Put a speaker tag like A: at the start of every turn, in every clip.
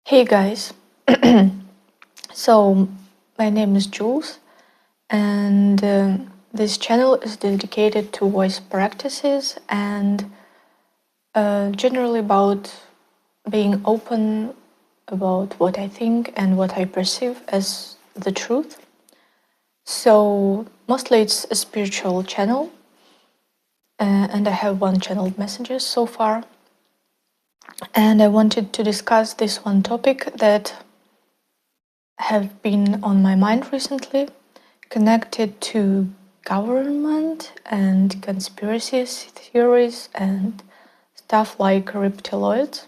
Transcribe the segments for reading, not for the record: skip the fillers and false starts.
A: Hey guys, so my name is Jules, and this channel is dedicated to voice practices and generally about being open about what I think and what I perceive as the truth. So mostly it's a spiritual channel, and I have one channeled messages so far. And I wanted to discuss this one topic that have been on my mind recently, connected to government and conspiracy theories and stuff like reptilians.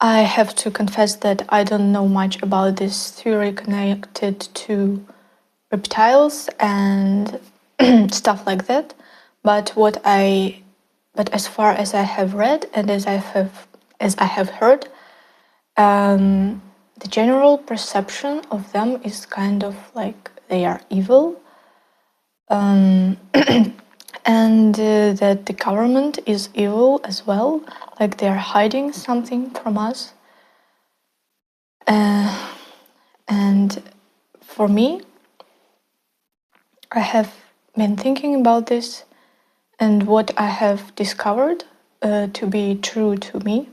A: I have to confess that I don't know much about this theory connected to reptiles and stuff like that, but as far as I have read and as I have heard, the general perception of them is kind of like they are evil, and that the government is evil as well, like they are hiding something from us. And for me, I have been thinking about this and what I have discovered to be true to me,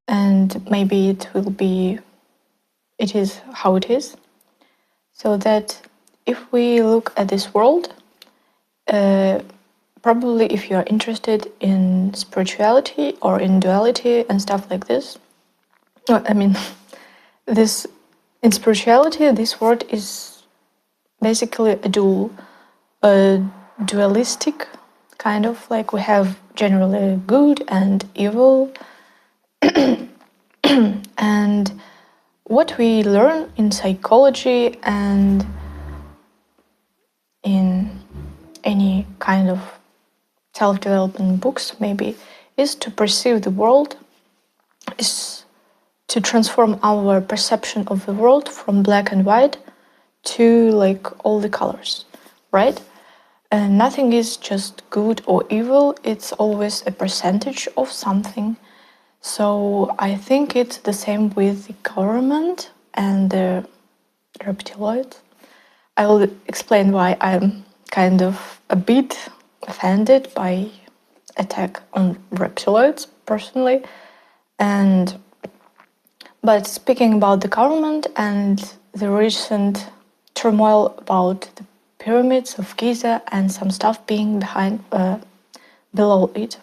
A: and maybe it is how it is. So that if we look at this world, probably if you are interested in spirituality or in duality and stuff like this, I mean, this in spirituality, this word is basically a dualistic kind of, like we have generally good and evil, and what we learn in psychology and in any kind of self-development books maybe is to perceive the world, is to transform our perception of the world from black and white to like all the colors, right? And nothing is just good or evil, it's always a percentage of something. So I think it's the same with the government and the reptiloids. I will explain why I'm kind of a bit offended by attack on reptiloids personally. But speaking about the government and the recent turmoil about the pyramids of Giza and some stuff being below it,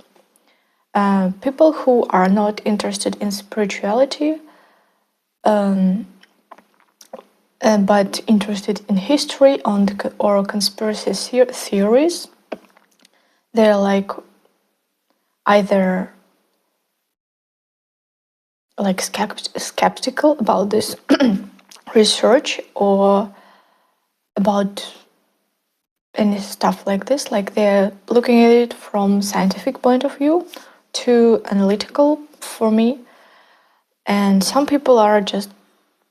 A: people who are not interested in spirituality but interested in history or conspiracy theories, they're like either like skeptical about this research or about any stuff like this, like they're looking at it from scientific point of view to analytical for me. And some people are just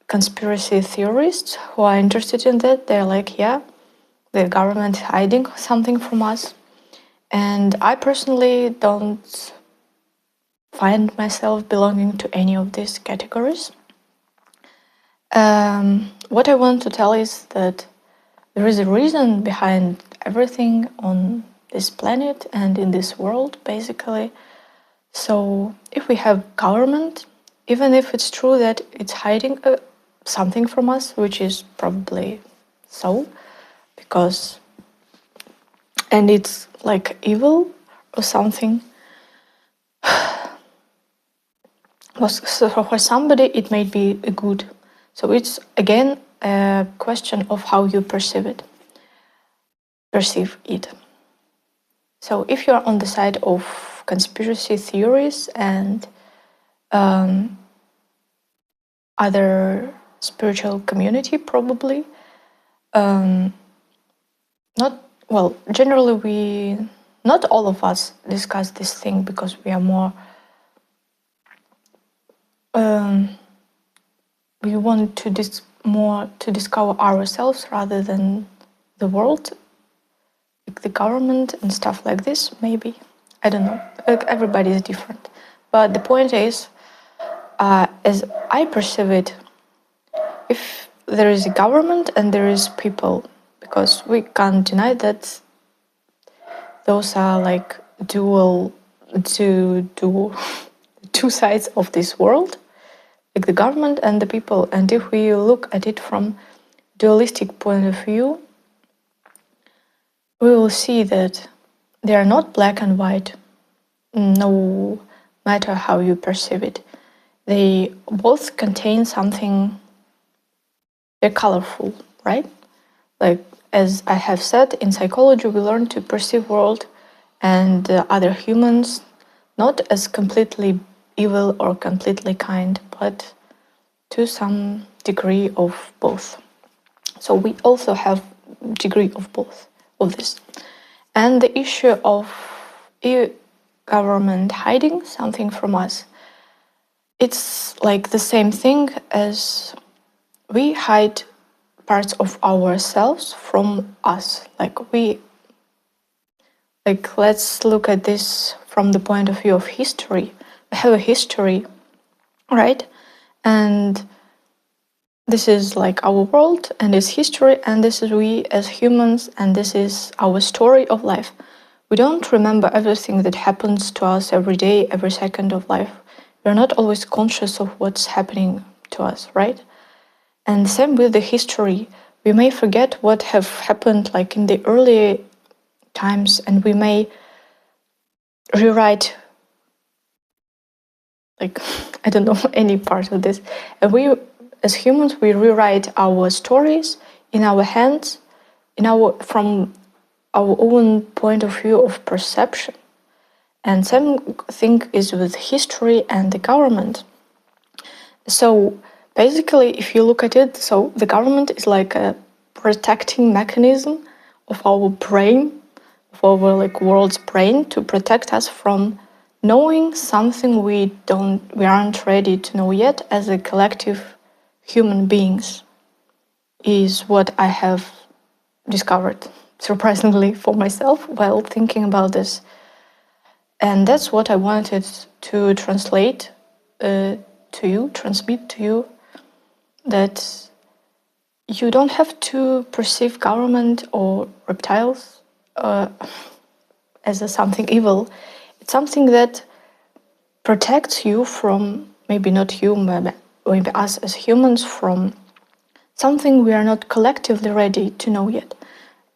A: conspiracy theorists who are interested in that. They're like, yeah, the government is hiding something from us. And I personally don't find myself belonging to any of these categories. What I want to tell is that there is a reason behind everything on this planet and in this world, basically. So if we have government, even if it's true that it's hiding something from us, which is probably so, and it's like evil or something, so for somebody it may be a good. So it's again a question of how you perceive it. So if you're on the side of conspiracy theories and other spiritual community, probably generally not all of us discuss this thing because we are more we want to discover ourselves rather than the world, like the government and stuff like this. Maybe, I don't know, like everybody is different, but the point is as I perceive it, if there is a government and there is people, because we can't deny that those are like two sides of this world, like the government and the people. And if we look at it from dualistic point of view, we will see that they are not black and white, no matter how you perceive it. They both contain something, they're colorful, right? Like, as I have said, in psychology, we learn to perceive world and other humans not as completely evil or completely kind, but to some degree of both. So we also have degree of both of this. And the issue of government hiding something from us, it's like the same thing as we hide parts of ourselves from us. Let's look at this from the point of view of history. We have a history, right? And this is like our world and its history, and this is we as humans, and this is our story of life. We don't remember everything that happens to us every day, every second of life. We're not always conscious of what's happening to us, right? And same with the history. We may forget what have happened like in the early times, and we may rewrite, like, I don't know, any part of this. And we, as humans, we rewrite our stories in our hands, from our own point of view of perception. And same thing is with history and the government. So basically, if you look at it, so the government is like a protecting mechanism of our brain, of our like world's brain, to protect us from knowing something we aren't ready to know yet as a collective human beings, is what I have discovered, surprisingly for myself, while thinking about this. And that's what I wanted to transmit to you, that you don't have to perceive government or reptiles as something evil. It's something that protects you from, maybe not you, maybe us as humans, from something we are not collectively ready to know yet.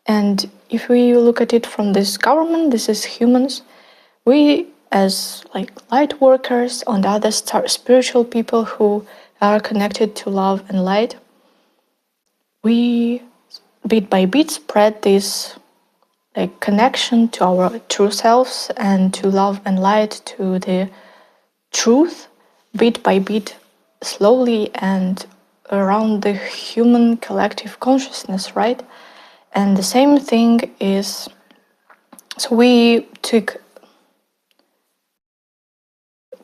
A: And if we look at it from this government, this is humans, we as like light workers, on the other spiritual people who are connected to love and light, we bit by bit spread this like connection to our true selves and to love and light, to the truth, bit by bit, slowly, and around the human collective consciousness, right? And the same thing is, so we took,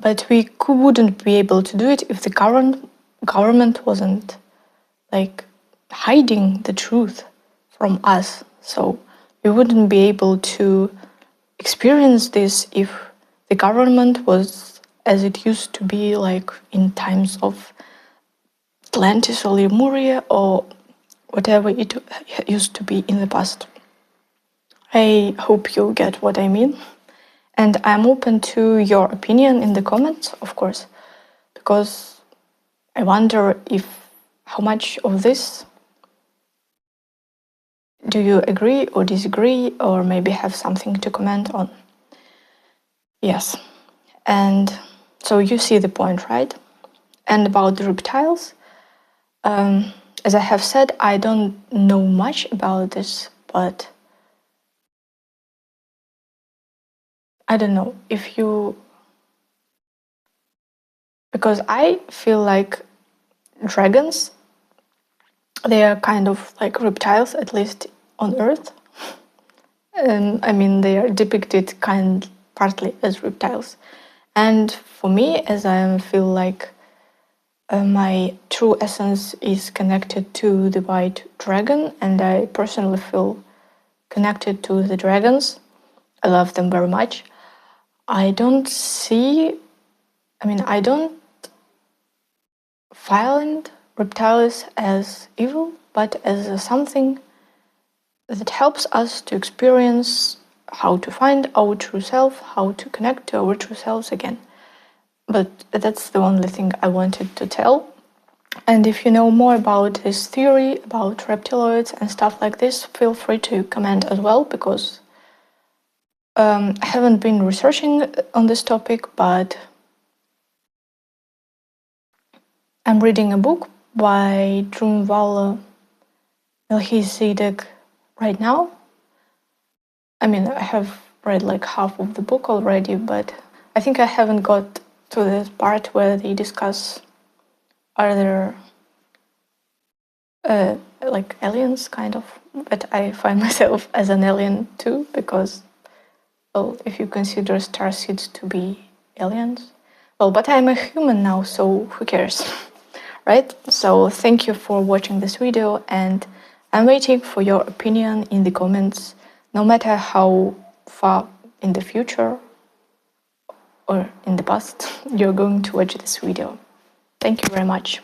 A: but we wouldn't be able to do it if the government wasn't like hiding the truth from us. So we wouldn't be able to experience this if the government was as it used to be, like in times of Atlantis or Lemuria or whatever it used to be in the past. I hope you get what I mean. And I'm open to your opinion in the comments, of course, because I wonder how much of this do you agree or disagree, or maybe have something to comment on. Yes. And so you see the point, right? And about the reptiles, as I have said, I don't know much about this, but I don't know if you, because I feel like dragons, they are kind of like reptiles, at least on Earth. I mean, they are depicted partly as reptiles. And for me, as I feel like my true essence is connected to the white dragon, and I personally feel connected to the dragons. I love them very much. I don't violent reptiles as evil, but as something that helps us to experience how to find our true self, how to connect to our true selves again. But that's the only thing I wanted to tell. And if you know more about this theory, about reptiloids and stuff like this, feel free to comment as well, because I haven't been researching on this topic, but I'm reading a book by Drunvalo Melchizedek right now. I mean, I have read like half of the book already, but I think I haven't got to the part where they discuss other like aliens, kind of. But I find myself as an alien too, because, well, if you consider starseeds to be aliens, well, but I'm a human now, so who cares, right? So thank you for watching this video, and I'm waiting for your opinion in the comments, no matter how far in the future or in the past you're going to watch this video. Thank you very much.